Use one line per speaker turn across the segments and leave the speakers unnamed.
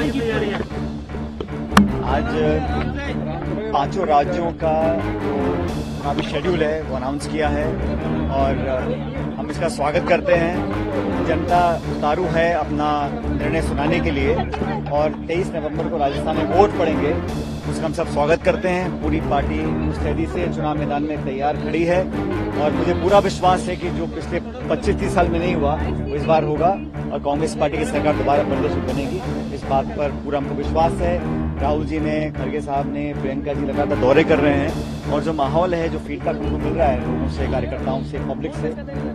की तैयारी है?
आज 5 राज्यों का जो चुनावी शेड्यूल है वो अनाउंस किया है और हम इसका स्वागत करते हैं। जनता उतारू है अपना निर्णय सुनाने के लिए और 23 नवंबर को राजस्थान में वोट पड़ेंगे, उसका हम सब स्वागत करते हैं। पूरी पार्टी मुस्तैदी से चुनाव मैदान में तैयार खड़ी है और मुझे पूरा विश्वास है कि जो पिछले 25-30 साल में नहीं हुआ वो इस बार होगा और कांग्रेस पार्टी की सरकार दोबारा प्रदेश में बनेगी। इस बात पर पूरा हमको विश्वास है। राहुल जी ने, खड़गे साहब ने, प्रियंका जी लगातार दौरे कर रहे हैं और जो माहौल है, जो फीडबैक उनको मिल रहा है लोगों से, कार्यकर्ताओं से, पब्लिक से,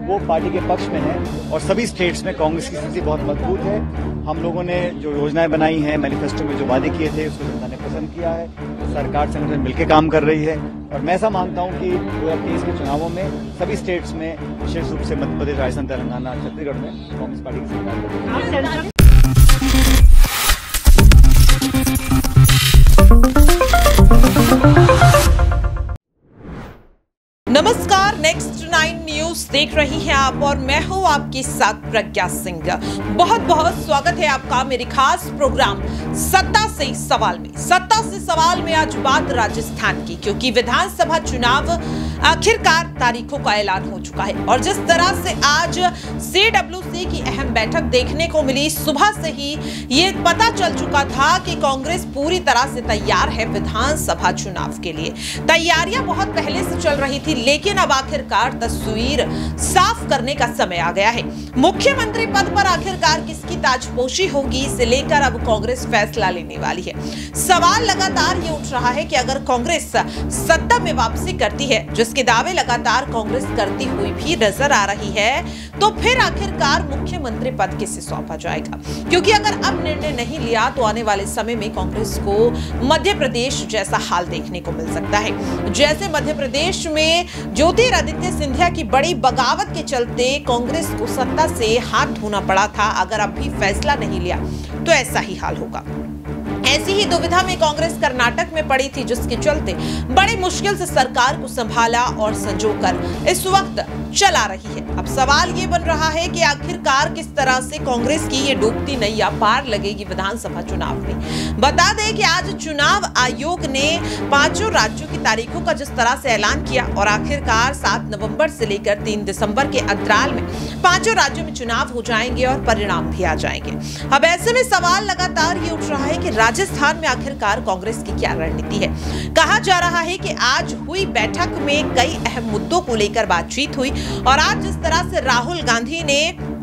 वो पार्टी के पक्ष में है और सभी स्टेट्स में कांग्रेस की स्थिति बहुत मजबूत है। हम लोगों ने जो योजनाएं बनाई हैं, मैनिफेस्टो में जो वादे किए थे, उसको जनता ने पसंद किया है। सरकार संगठन मिलकर काम कर रही है और मैं ऐसा मानता हूं कि 2023 के चुनावों में सभी स्टेट्स में, विशेष रूप से मध्य प्रदेश, राजस्थान, तेलंगाना, छत्तीसगढ़ में कांग्रेस पार्टी की सरकार बनेगी।
नमस्कार, नेक्स्ट 9 न्यूज देख रही हैं आप और मैं हूं आपके साथ प्रज्ञा सिंह। बहुत बहुत स्वागत है आपका मेरे खास प्रोग्राम सत्ता से सवाल में। सत्ता से सवाल में आज बात राजस्थान की, क्योंकि विधानसभा चुनाव आखिरकार तारीखों का ऐलान हो चुका है और जिस तरह से आज CWC की अहम बैठक देखने को मिली, सुबह से ही ये पता चल चुका था कि कांग्रेस पूरी तरह से तैयार है विधानसभा चुनाव के लिए। तैयारियां बहुत पहले से चल रही थी, लेकिन अब आखिरकार तस्वीर साफ करने का समय आ गया है। मुख्यमंत्री पद पर आखिरकार किसकी ताजपोशी होगी, इसे लेकर अब कांग्रेस फैसला लेने वाली है। सवाल लगातार ये उठ रहा है कि अगर कांग्रेस सत्ता में वापसी करती है, जिसके दावे लगातार कांग्रेस करती हुई भी नजर आ रही है, तो फिर आखिरकार मुख्यमंत्री पद किसे सौंपा जाएगा? क्योंकि अगर अब निर्णय नहीं लिया तो आने वाले समय में कांग्रेस को मध्य प्रदेश जैसा हाल देखने को मिल सकता है। जैसे मध्य प्रदेश में ज्योतिरादित्य सिंधिया की बड़ी बगावत के चलते कांग्रेस को सत्ता से हाथ धोना पड़ा था, अगर अब भी फैसला नहीं लिया तो ऐसा ही हाल होगा। ऐसी ही दुविधा में कांग्रेस कर्नाटक में पड़ी थी, जिसके चलते बड़ी मुश्किल से सरकार को संभाला और संजोकर इस वक्त चला रही है। अब सवाल ये बन रहा है कि आखिरकार किस तरह से कांग्रेस की ये डूबती नैया पार लगेगी विधानसभा चुनाव में। बता दें कि आज चुनाव आयोग ने 5 राज्यों की तारीखों का जिस तरह से ऐलान किया और आखिरकार 7 नवंबर से लेकर 3 दिसंबर के अंतराल में 5 राज्यों में चुनाव हो जाएंगे और परिणाम भी आ जाएंगे। अब ऐसे में सवाल लगातार ये उठ रहा है कि राजस्थान में आखिरकार कांग्रेस की क्या रणनीति है। कहा जा रहा है कि आज हुई बैठक में कई अहम मुद्दों को लेकर बातचीत हुई और आज जिस तरह से राहुल गांधी ने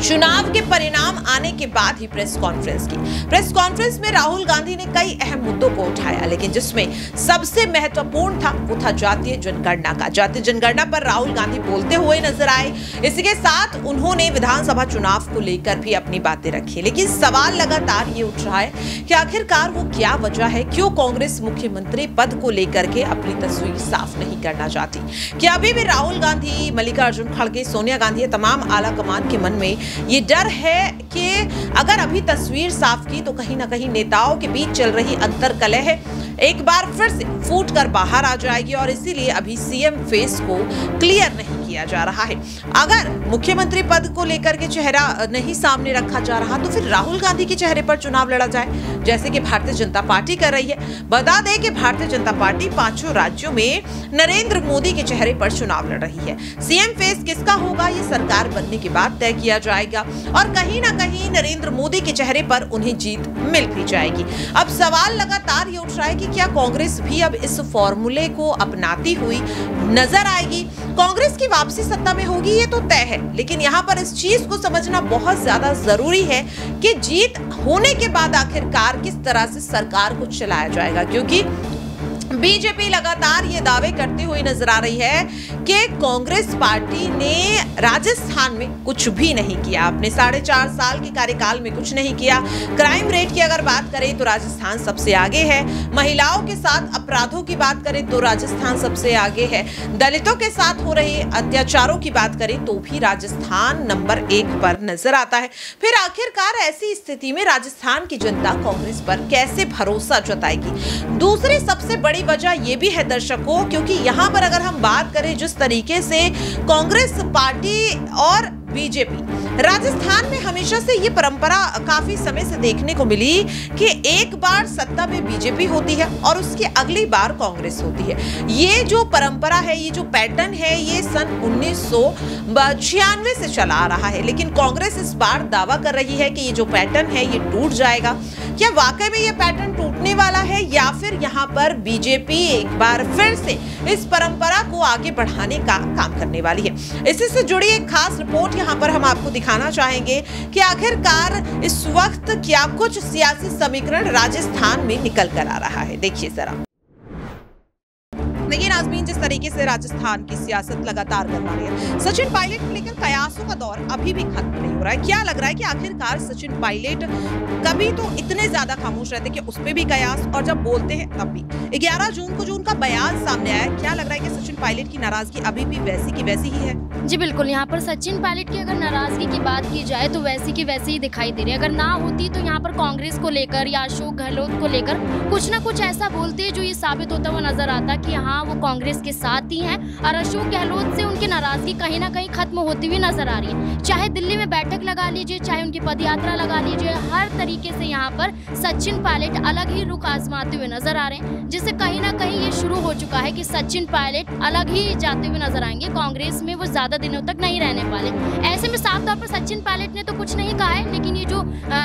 चुनाव के परिणाम आने के बाद ही प्रेस कॉन्फ्रेंस की। प्रेस कॉन्फ्रेंस में राहुल गांधी ने कई अहम मुद्दों को उठाया, लेकिन जिसमें सबसे महत्वपूर्ण था वो था जातीय जनगणना का। जातीय जनगणना पर राहुल गांधी बोलते हुए नजर आए। इसी के साथ उन्होंने विधानसभा चुनाव को लेकर भी अपनी बातें रखी, लेकिन सवाल लगातार ये उठ रहा है कि आखिरकार वो क्या वजह है, क्यों कांग्रेस मुख्यमंत्री पद को लेकर के अपनी तस्वीर साफ नहीं करना चाहती। क्या अभी भी राहुल गांधी, मल्लिकार्जुन खड़गे, सोनिया गांधी, तमाम आला कमान के मन में ये डर है कि अगर अभी तस्वीर साफ की तो कहीं ना कहीं नेताओं के बीच चल रही अंतर्कलह एक बार फिर से फूट कर बाहर आ जाएगी और इसीलिए अभी सीएम फेस को क्लियर नहीं किया जा रहा है। अगर मुख्यमंत्री पद को लेकर के चेहरा नहीं सामने रखा जा रहा तो फिर राहुल गांधी के चेहरे पर चुनाव लड़ा जाए, जैसे कि भारतीय जनता पार्टी कर रही है। बता दें कि भारतीय जनता पार्टी 5 राज्यों में नरेंद्र मोदी के चेहरे पर चुनाव लड़ रही है। सीएम फेस किसका होगा ये सरकार बनने के बाद तय किया जाएगा और कहीं ना कहीं नरेंद्र मोदी के चेहरे पर उन्हें जीत मिल भी जाएगी। अब सवाल लगातार ये उठ रहा है कि क्या कांग्रेस भी अब इस फॉर्मूले को अपनाती हुई नजर आएगी? कांग्रेस की वापसी सत्ता में होगी ये तो तय है, लेकिन यहाँ पर इस चीज को समझना बहुत ज्यादा जरूरी है कि जीत होने के बाद आखिरकार किस तरह से सरकार को चलाया जाएगा, क्योंकि बीजेपी लगातार ये दावे करती हुई नजर आ रही है कि कांग्रेस पार्टी ने राजस्थान में कुछ भी नहीं किया, अपने 4.5 साल के कार्यकाल में कुछ नहीं किया। क्राइम रेट की अगर बात करें तो राजस्थान सबसे आगे है, महिलाओं के साथ अपराधों की बात करें तो राजस्थान सबसे आगे है, दलितों के साथ हो रहे अत्याचारों की बात करें तो भी राजस्थान नंबर 1 पर नजर आता है। फिर आखिरकार ऐसी स्थिति में राजस्थान की जनता कांग्रेस पर कैसे भरोसा जताएगी? दूसरी सबसे बड़ी वजह यह भी है दर्शकों, क्योंकि यहां पर अगर हम बात करें जिस तरीके से कांग्रेस पार्टी और बीजेपी राजस्थान में हमेशा से ये परंपरा काफी समय से देखने को मिली कि एक बार सत्ता में बीजेपी होती है और उसकी अगली बार कांग्रेस होती है। ये जो परंपरा है, ये जो पैटर्न है, ये सन 1996 से चला आ रहा है। लेकिन कांग्रेस इस बार दावा कर रही है कि ये जो पैटर्न है ये टूट जाएगा। क्या वाकई में ये पैटर्न टूटने वाला है या फिर यहाँ पर बीजेपी एक बार फिर से इस परंपरा को आगे बढ़ाने का काम करने वाली है? इसी से जुड़ी एक खास रिपोर्ट यहाँ पर हम आपको दिखाना चाहेंगे कि आखिरकार इस वक्त क्या कुछ सियासी समीकरण राजस्थान में निकल कर आ रहा है। देखिए जरा। देखिए नाज़मीन, जिस तरीके से राजस्थान की सियासत लगातार गरमा रही है, सचिन पायलट को लेकर कयासों का दौर अभी भी खत्म नहीं हो रहा है। क्या लग रहा है कि आखिरकार सचिन पायलट कभी तो इतने ज्यादा खामोश रहते कि उस पे भी कयास, और जब बोलते हैं तब भी। 11 जून को जो उनका बयान सामने आया, क्या लग रहा है कि सचिन पायलट की नाराजगी अभी भी वैसी की वैसी ही है?
जी बिल्कुल, यहाँ पर सचिन पायलट की अगर नाराजगी की बात की जाए तो वैसी की वैसी ही दिखाई दे रही है। अगर ना होती तो यहाँ पर कांग्रेस को लेकर या अशोक गहलोत को लेकर कुछ ना कुछ ऐसा बोलते हैं जो ये साबित होता हुआ नजर आता कि हाँ वो कांग्रेस के साथ ही हैं, और अशोक गहलोत से उनकी नाराजगी कहीं ना कहीं खत्म होती हुई नजर आ रही है। चाहे दिल्ली में बैठक लगा लीजिए, चाहे उनकी पदयात्रा लगा लीजिए, हर तरीके से यहाँ पर सचिन पायलट अलग ही रुख आजमाते हुए नजर आ रहे हैं, जिससे कहीं ना कहीं ये शुरू हो चुका है कि सचिन पायलट अलग ही जाते हुए नजर आएंगे। कांग्रेस में वो ज्यादा दिनों तक नहीं रहने वाले। ऐसे में साफ तौर पर सचिन पायलट ने तो कुछ नहीं कहा है, लेकिन ये जो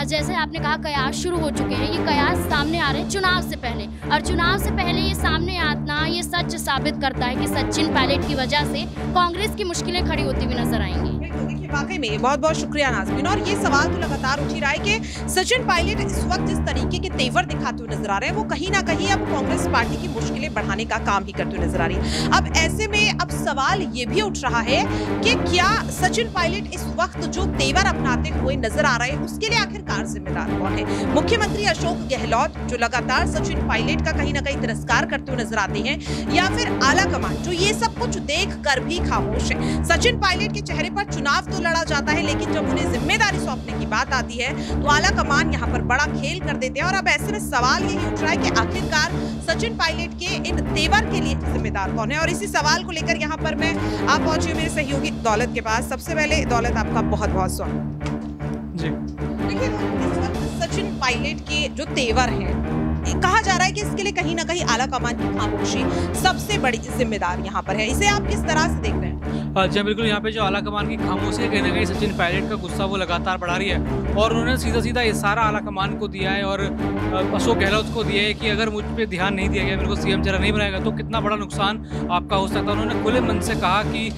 जैसे आपने कहा कयास शुरू हो चुके हैं, ये कयास सामने आ रहे हैं चुनाव से पहले, और चुनाव से पहले ये सामने आना ये सच साबित करता है कि सचिन पायलट की वजह से कांग्रेस की मुश्किलें खड़ी होती हुई नजर आएंगी।
देखिए वाकई में बहुत बहुत शुक्रिया नाज़मीन। और ये सवाल तो लगातार उठ ही रहा है कि सचिन पायलट इस वक्त जिस तरीके के तेवर दिखाते हुए नजर आ रहे हैं, वो कहीं ना कहीं अब कांग्रेस पार्टी की मुश्किलें बढ़ाने का काम ही करते हुए नजर आ रही है। अब ऐसे में अब सवाल ये भी उठ रहा है कि क्या सचिन पायलट इस वक्त जो तेवर अपनाते हुए नजर आ रहे हैं उसके लिए आखिरकार जिम्मेदार कौन है? मुख्यमंत्री अशोक गहलोत जो लगातार सचिन पायलट का कहीं ना कहीं तिरस्कार करते हुए नजर आते हैं, या फिर आला कमान जो ये सब कुछ देख कर भी खामोश है? सचिन पायलट के चेहरे पर चुनाव तो लड़ा जाता है, लेकिन जब उन्हें जिम्मेदारी सौंपने की बात आती है तो आला कमान यहाँ पर बड़ा खेल कर देते हैं। और अब ऐसे में सवाल यही उठ रहा है कि आखिरकार सचिन पायलट के इन तेवर के लिए जिम्मेदार कौन है? और इसी सवाल को लेकर यहाँ पर मैं आप पहुंची हूँ मेरे सहयोगी दौलत के पास। सबसे पहले दौलत, आपका बहुत बहुत स्वागत जी। देखिए इस वक्त सचिन पायलट के जो तेवर हैं, कहा जा रहा है कि इसके लिए कहीं ना कहीं आला कमान की खामोशी सबसे बड़ी जिम्मेदार यहाँ पर है। इसे आप किस तरह से देख रहे हैं?
जी बिल्कुल, यहाँ पे जो आला कमान की खामोशी है, कहीं ना कहीं सचिन पायलट का गुस्सा वो लगातार बढ़ा रही है, और उन्होंने सीधा सीधा इशारा आला कमान को दिया है और अशोक गहलोत को दिया है कि अगर मुझ पे ध्यान नहीं दिया गया, मेरे को सीएम चेहरा नहीं बनाएगा तो कितना बड़ा नुकसान आपका हो सकता है। उन्होंने खुले मन से कहा कि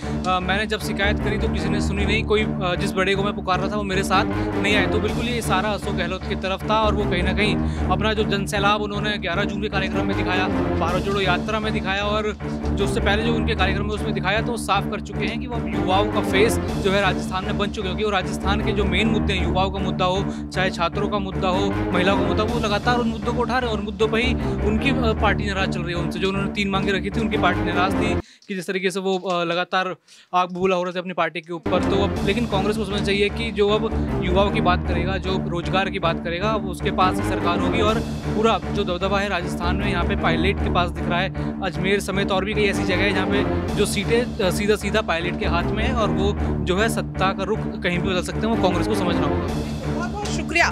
मैंने जब शिकायत करी तो किसी ने सुनी नहीं, कोई जिस बड़े को मैं पुकार रहा था वो मेरे साथ नहीं आए। तो बिल्कुल ये इशारा अशोक गहलोत की तरफ था, और वो कहीं ना कहीं अपना जो जनसैलाब उन्होंने 11 जून के कार्यक्रम में दिखाया, भारत जोड़ो यात्रा में दिखाया, और जो उससे पहले जो उनके कार्यक्रम में उसमें दिखाया, तो साफ कर चुके हैं कि वो युवाओं का फेस जो है राजस्थान में बन चुके हैं। और राजस्थान के जो मेन मुद्दे हैं, युवाओं का मुद्दा हो, चाहे छात्रों का मुद्दा हो, महिलाओं का मुद्दा, वो लगातार उन मुद्दों को उठा रहे हैं, और मुद्दों पर ही उनकी पार्टी नाराज चल रही है उनसे। जो उन्होंने 3 मांगे रखी थी, उनकी पार्टी नाराज थी कि जिस तरीके से वो लगातार आग बबूला हो रहे थे अपनी पार्टी के ऊपर। तो अब लेकिन कांग्रेस को समझना चाहिए कि जो अब युवाओं की बात करेगा, जो रोजगार की बात करेगा, वो उसके पास ही सरकार होगी, और पूरा जो दबदबा है राजस्थान में यहाँ पे पायलट के पास दिख रहा है। अजमेर समेत और भी कई ऐसी जगह है जहाँ पे जो सीटें सीधा सीधा पायलट के हाथ में है, और वो जो है सत्ता का रुख कहीं भी बदल सकते हैं, वो कांग्रेस को समझना होगा।
बहुत शुक्रिया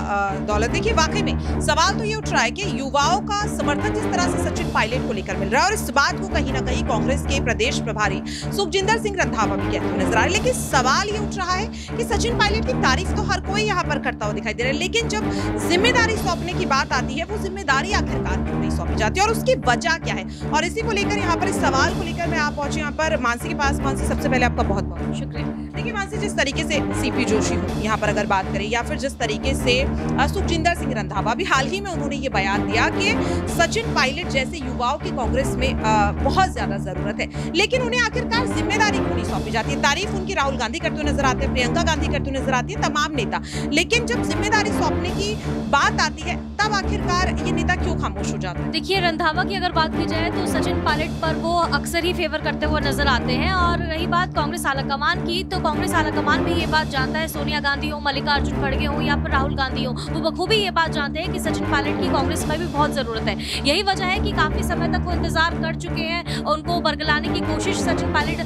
दौलत। देखिए वाकई में सवाल तो ये उठ रहा है कि युवाओं का समर्थन जिस तरह से सचिन पायलट को लेकर मिल रहा है, और इस बात को कहीं ना कहीं कांग्रेस के प्रदेश प्रभारी सुखजिंदर सिंह रंधावा भी कहते हुए नजर आ रहे हैं। लेकिन सवाल ये उठ रहा है कि सचिन पायलट की तारीफ तो हर कोई यहाँ पर करता हुआ दिखाई दे रहा है, लेकिन जब जिम्मेदारी सौंपने की बात आती है, वो जिम्मेदारी आखिरकार क्यों नहीं सौंपी जाती, और उसकी वजह क्या है? और इसी को लेकर यहाँ पर इस सवाल को लेकर मैं आप पहुंची यहाँ पर मानसी के पास। मानसी, सबसे पहले आपका बहुत बहुत शुक्रिया। देखिए मानसी, जिस तरीके से सीपी जोशी यहाँ पर अगर बात करें, या फिर जिस तरीके से सुखजिंदर सिंह रंधावा भी हाल ही में उन्होंने ये बयान दिया कि सचिन पायलट जैसे युवाओं की कांग्रेस में बहुत ज्यादा जरूरत है, लेकिन उन्हें आखिरकार जिम्मेदारी क्यों नहीं सौंपी जाती है? तारीफ उनकी राहुल गांधी करते हुए नजर आते हैं, प्रियंका गांधी करते हुए नजर आती है, तमाम नेता, लेकिन जब जिम्मेदारी सौंपने की बात आती है तब आखिरकार ये नेता क्यों खामोश हो जाता है?
देखिए, रंधावा की अगर बात की जाए तो सचिन पायलट पर वो अक्सर ही फेवर करते हुए नजर आते हैं। और रही बात कांग्रेस आलाकमान की, तो कांग्रेस आलाकमान भी ये बात जानता है, सोनिया गांधी हो, मल्लिकार्जुन खड़गे हो या फिर राहुल गांधी हो, वो बखूबी ये बात जानते हैं कि सचिन पायलट की कांग्रेस में भी बहुत जरूरत है। यही वजह है कि काफी समय तक वो इंतजार कर चुके हैं, उनको बरगलाने की कोशिश सचिन पायलट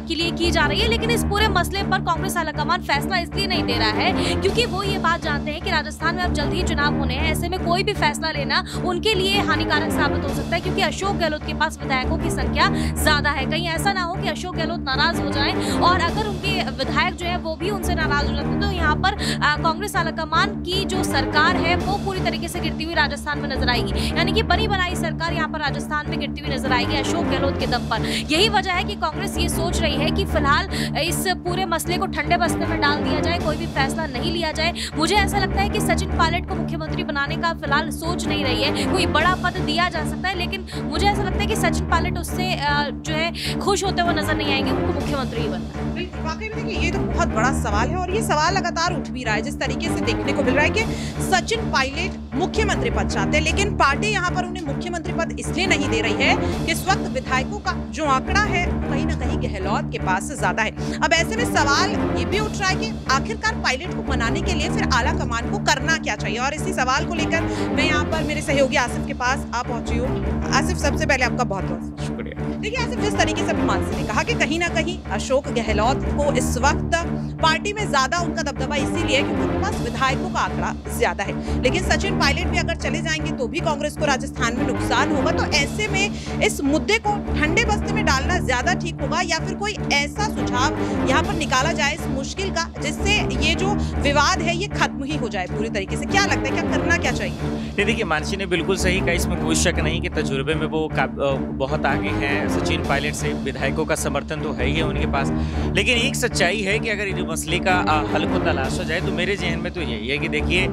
के लिए की जा रही है। लेकिन इस पूरे मसले पर कांग्रेस आलाकमान फैसला इसलिए नहीं दे रहा है क्योंकि वो ये बात जानते हैं कि राजस्थान में अब जल्द ही चुनाव होने हैं। ऐसे में कोई भी फैसला लेना उनके लिए हानिकारक साबित हो सकता है, क्योंकि अशोक गहलोत के पास विधायकों की संख्या ज्यादा है। कहीं ऐसा ना हो कि अशोक गहलोत नाराज हो जाएं, और अगर उनके विधायक जो है वो भी उनसे नाराज हो जाते हैं तो यहाँ पर कांग्रेस आलाकमान की जो सरकार है वो पूरी तरीके से गिरती हुई राजस्थान में नजर आएगी। यानी कि बनी बनाई सरकार यहाँ पर राजस्थान में गिरती हुई नजर आएगी अशोक गहलोत के दम पर। यही वजह है कि कांग्रेस ये सोच रही है कि फिलहाल इस पूरे मसले को ठंडे बस्ते में डाल दिया जाए, कोई भी फैसला नहीं लिया जाए। मुझे ऐसा लगता है कि सचिन पायलट को मुख्यमंत्री बनाने का फिलहाल सोच नहीं रही है। कोई बड़ा पद दिया जा सकता है, लेकिन मुझे ऐसा लगता है कि सचिन पायलट उससे जो है खुश होते हुए नजर नहीं आएंगे, उनको मुख्यमंत्री ही बनना है।
वाकई में देखिए, ये तो बहुत बड़ा सवाल है और ये सवाल लगातार उठ भी रहा है। जिस तरीके से देखने को मिल रहा है कि सचिन पायलट मुख्यमंत्री पद चाहते हैं, लेकिन पार्टी यहाँ पर उन्हें मुख्यमंत्री पद इसलिए नहीं दे रही है कि इस वक्त विधायकों का जो आंकड़ा है कहीं ना कहीं गहलोत के पास ज्यादा है। अब ऐसे में सवाल ये भी उठ रहा है कि आखिरकार पायलट को बनाने के लिए फिर आला कमान को करना क्या चाहिए। और इसी सवाल को लेकर मैं यहाँ पर मेरे सहयोगी आसिफ के पास आप पहुंची हूँ। आसिफ, सबसे पहले आपका बहुत बहुत
शुक्रिया।
देखिए आसिफ, जिस तरीके से अभी मानसी ने कहा कि कहीं ना कहीं अशोक गहलोत को इस वक्त पार्टी में ज्यादा उनका दबदबा इसीलिए क्योंकि उनके पास विधायकों का आंकड़ा ज्यादा है, लेकिन सचिन पायलट भी अगर चले जाएंगे तो भी कांग्रेस को राजस्थान में नुकसान होगा। तो ऐसे में इस मुद्दे को ठंडे बस्ते में डालना ज्यादा ठीक होगा या फिर कोई ऐसा सुझाव यहाँ पर निकाला जाए इस मुश्किल का जिससे ये जो विवाद है ये खत्म ही हो जाए पूरी तरीके से। क्या लगता है, क्या करना क्या चाहिए?
देखिए, मानसी ने बिल्कुल सही कहा, इसमें कोई शक नहीं कि तजुर्बे में वो बहुत आगे हैं। सचिन पायलट से विधायकों का समर्थन तो है ही है उनके पास, लेकिन एक सच्चाई है कि अगर इस मसले का हल को तलाशा जाए तो मेरे जहन में तो यही है कि देखिए,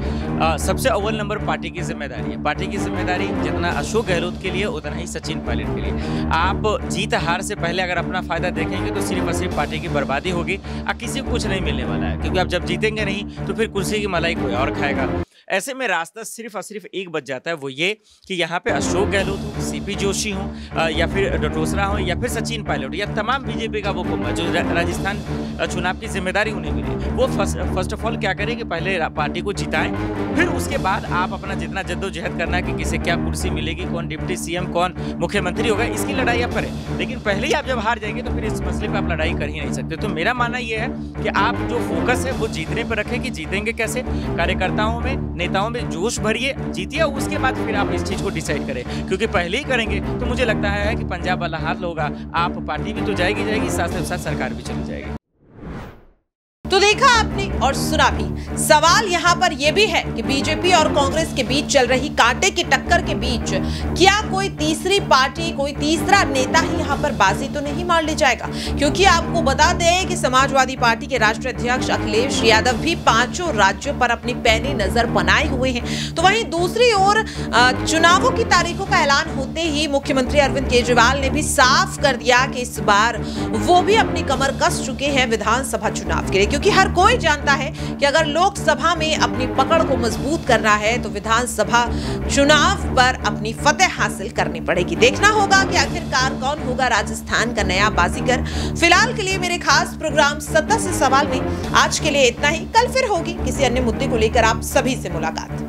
सबसे अव्वल नंबर पार्टी की जिम्मेदारी है। पार्टी की जिम्मेदारी जितना अशोक गहलोत के लिए उतना ही सचिन पायलट के लिए। आप जीत हार से पहले अगर अपना फायदा देखेंगे तो सिर्फ और सिर्फ पार्टी की बर्बादी होगी और किसी को कुछ नहीं मिलने वाला है, क्योंकि आप जब जीतेंगे नहीं तो फिर कुर्सी की मलाई कोई और खाएगा। ऐसे में रास्ता सिर्फ और सिर्फ एक बच जाता है, वो ये कि यहाँ पे अशोक गहलोत हो, सीपी जोशी हो या फिर डटोसरा हो या फिर सचिन पायलट या तमाम बीजेपी का वो कुंभा जो राजस्थान चुनाव की जिम्मेदारी उन्हें मिली, वो फर्स्ट ऑफ ऑल क्या करें कि पहले पार्टी को जिताएं, फिर उसके बाद आप अपना जितना जद्दोजहद करना है कि किसे क्या कुर्सी मिलेगी, कौन डिप्टी सीएम, कौन मुख्यमंत्री होगा, इसकी लड़ाई आप करें। लेकिन पहले ही आप जब हार जाएंगे तो फिर इस मसले पर आप लड़ाई कर ही नहीं सकते। तो मेरा मानना यह है कि आप जो फोकस है वो जीतने पर रखें कि जीतेंगे कैसे, कार्यकर्ताओं में, नेताओं में जोश भरिए, जीतिए, उसके बाद फिर आप इस चीज को डिसाइड करें, क्योंकि पहले ही करेंगे तो मुझे लगता है कि पंजाब वाला हाल होगा, आप पार्टी भी तो जाएगी, साथ साथ सरकार भी चली जाएगी।
तो देखा आपने और सुना भी। सवाल यहाँ पर यह भी है कि बीजेपी और कांग्रेस के बीच चल रही कांटे की टक्कर के बीच क्या कोई तीसरी पार्टी, कोई तीसरा नेता ही यहाँ पर बाजी तो नहीं मार ले जाएगा? क्योंकि आपको बता दें कि समाजवादी पार्टी के राष्ट्रीय अध्यक्ष अखिलेश यादव भी 5 राज्यों पर अपनी पैनी नजर बनाए हुए हैं। तो वहीं दूसरी ओर चुनावों की तारीखों का ऐलान होते ही मुख्यमंत्री अरविंद केजरीवाल ने भी साफ कर दिया कि इस बार वो भी अपनी कमर कस चुके हैं विधानसभा चुनाव के लिए, क्योंकि हर कोई जानता है कि अगर लोकसभा में अपनी पकड़ को मजबूत करना है तो विधानसभा चुनाव पर अपनी फतेह हासिल करनी पड़ेगी। देखना होगा कि आखिरकार कौन होगा राजस्थान का नया बाजीगर। फिलहाल के लिए मेरे खास प्रोग्राम सत्ता से सवाल में आज के लिए इतना ही। कल फिर होगी किसी अन्य मुद्दे को लेकर आप सभी से मुलाकात।